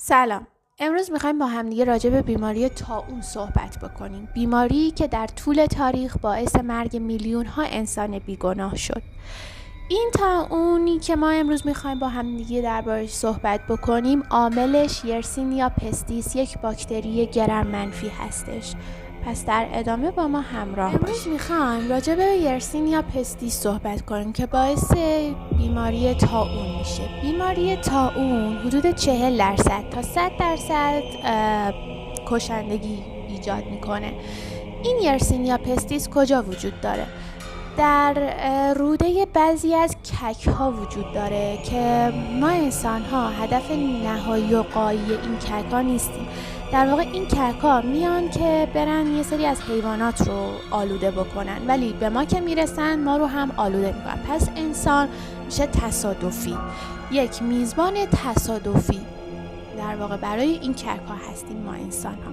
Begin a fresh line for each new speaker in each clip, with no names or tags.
سلام. امروز میخوایم با همدیگه راجع به بیماری طاعون صحبت بکنیم. بیماری که در طول تاریخ باعث مرگ میلیون ها انسان بیگناه شد. این طاعونی که ما امروز میخوایم با همدیگه دربارش صحبت بکنیم، عاملش yersinia pestis، یک باکتری گرم منفی هستش. پس در ادامه با ما همراه باشید. امروز میخوایم راجع به yersinia pestis صحبت کنیم که باعث بیماری طاعون میشه. بیماری طاعون حدود 40% تا 100% کشندگی ایجاد میکنه. این yersinia pestis کجا وجود داره؟ در روده بعضی از کک ها وجود داره که ما انسان ها هدف نهایی و غایی این کک ها نیستیم. در واقع این کک ها میان که برن یه سری از حیوانات رو آلوده بکنن، ولی به ما که میرسن ما رو هم آلوده میکنن. پس انسان میشه تصادفی، یک میزبان تصادفی در واقع برای این کک ها هستیم ما انسان ها.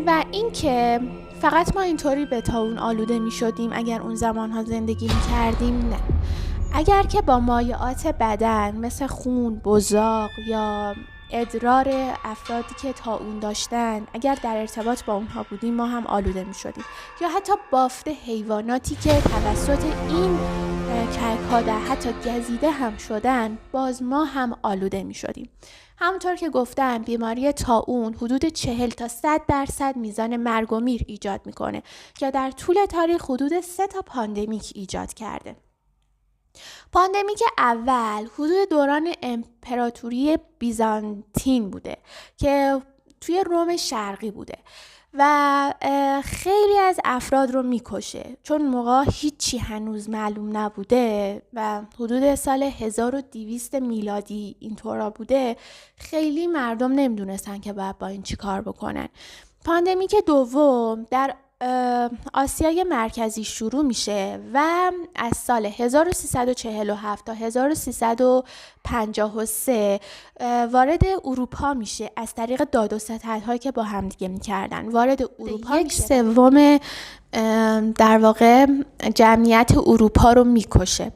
و این که فقط ما اینطوری به طاعون آلوده می شدیم اگر اون زمانها زندگی می کردیم، نه. اگر که با مایعات بدن مثل خون، بزاق یا ادرار افرادی که طاعون داشتن، اگر در ارتباط با اونها بودیم ما هم آلوده می شدیم، یا حتی بافت حیواناتی که توسط این کک‌ها در حتی گزیده هم شدن، باز ما هم آلوده می شدیم. همونطور که گفتم بیماری طاعون حدود 40 تا 100% میزان مرگ و میر ایجاد میکنه که در طول تاریخ حدود 3 تا پاندمیک ایجاد کرده. پاندمیک اول حدود دوران امپراتوری بیزانتین بوده که توی روم شرقی بوده و خیلی از افراد رو میکشه، چون موقع هیچی هنوز معلوم نبوده و حدود سال 1200 میلادی اینطورا بوده. خیلی مردم نمیدونستن که باید با این چی کار بکنن. پاندمیک دوم در آسیای مرکزی شروع میشه و از سال 1347 تا 1353 وارد اروپا میشه از طریق داد و ستدهایی که با هم دیگه میکردن. وارد اروپا یک سوم در واقع جمعیت اروپا رو میکشه.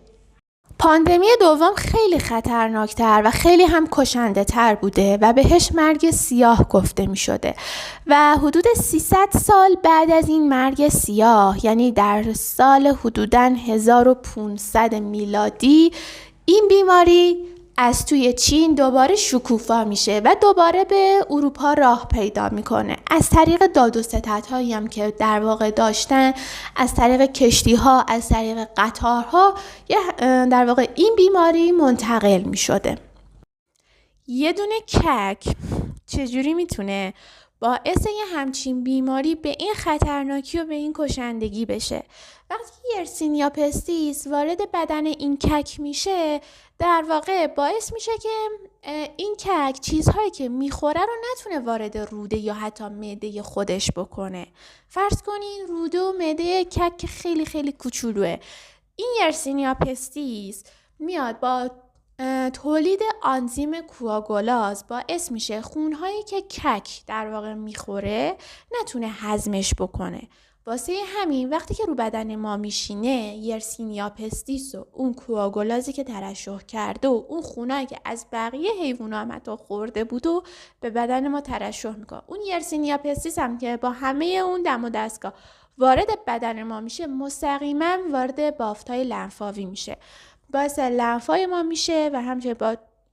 پاندمی دوم خیلی خطرناکتر و خیلی هم کشنده تر بوده و بهش مرگ سیاه گفته می شده و حدود 300 سال بعد از این مرگ سیاه، یعنی در سال حدوداً 1500 میلادی، این بیماری از توی چین دوباره شکوفا میشه و دوباره به اروپا راه پیدا میکنه از طریق داد و ستدهایی هم که در واقع داشتن، از طریق کشتی‌ها، از طریق قطارها، در واقع این بیماری منتقل میشده. یه دونه کک چجوری میتونه باعث یه همچین بیماری به این خطرناکی و به این کشندگی بشه؟ وقتی yersinia pestis وارد بدن این کک میشه، در واقع باعث میشه که این کک چیزهایی که میخوره رو نتونه وارد روده یا حتی معده خودش بکنه. فرض کنین روده و معده کک خیلی خیلی کوچولوه. این yersinia pestis میاد با تولید آنزیم کواگولاز باعث میشه خونهایی که کک در واقع میخوره نتونه هضمش بکنه. واسه همین وقتی که رو بدن ما میشینه، yersinia pestis و اون کواگولازی که ترشح کرده و اون خونهایی که از بقیه حیونا هم حتی خورده بود و به بدن ما ترشح میکنه، اون yersinia pestis هم که با همه اون دم و دستگاه وارد بدن ما میشه، مستقیما وارد بافت‌های لنفاوی میشه، باعث لنفای ما میشه و همچنین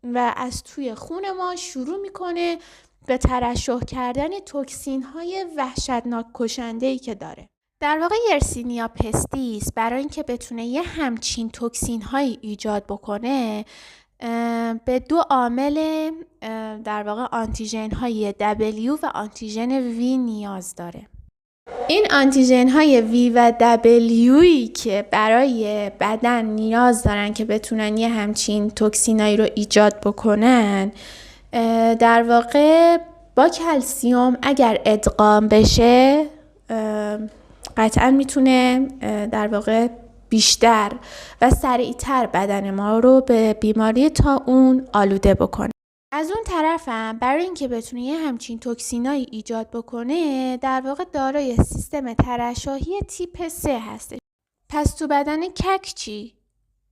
و از توی خون ما شروع میکنه به ترشح کردن توکسین های وحشتناک کشنده‌ای که داره. در واقع yersinia pestis برای اینکه بتونه یه همچین توکسین هایی ایجاد بکنه به دو عامل در واقع آنتیژن های W و آنتیژن V نیاز داره. این آنتیژن های V و W'ی که برای بدن نیاز دارن که بتونن یه همچین توکسینایی رو ایجاد بکنن، در واقع با کلسیوم اگر ادغام بشه قطعا میتونه در واقع بیشتر و سریعتر بدن ما رو به بیماری طاعون آلوده بکنه. از اون طرفم برای اینکه بتونه یه همچین توکسینایی ایجاد بکنه، در واقع دارای سیستم ترشحی تیپ 3 هستش. پس تو بدن کک چی؟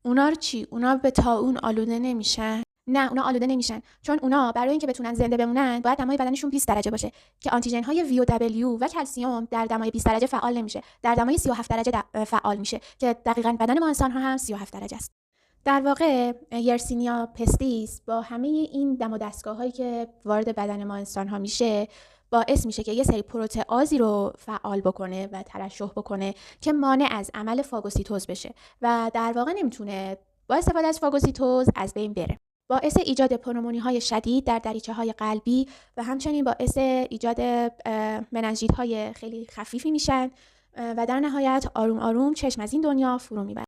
اونا رو چی؟ اونا به طاعون آلوده نمیشن؟
نه، اونا آلوده نمیشن، چون اونا برای اینکه بتونن زنده بمونن باید دمای بدنشون 20 درجه باشه که آنتیژن های وی و دبلیو و کلسیم در دمای 20 درجه فعال نمیشه، در دمای 37 درجه فعال میشه که دقیقاً بدن ما انسان ها هم 37 درجه است. در واقع یرسینیا پستیس با همه این دم و دستگاه هایی که وارد بدن ما انسان ها میشه باعث میشه که یه سری پروتئازی رو فعال بکنه و ترشح بکنه که مانع از عمل فاگوسیتوز بشه و در واقع نمیتونه با استفاده از فاگوسیتوز از بین بره. باعث ایجاد پنومونی های شدید در دریچه های قلبی و همچنین باعث ایجاد مننژیت های خیلی خفیفی میشن و در نهایت آروم آروم چشم از این دنیا فرو میبره.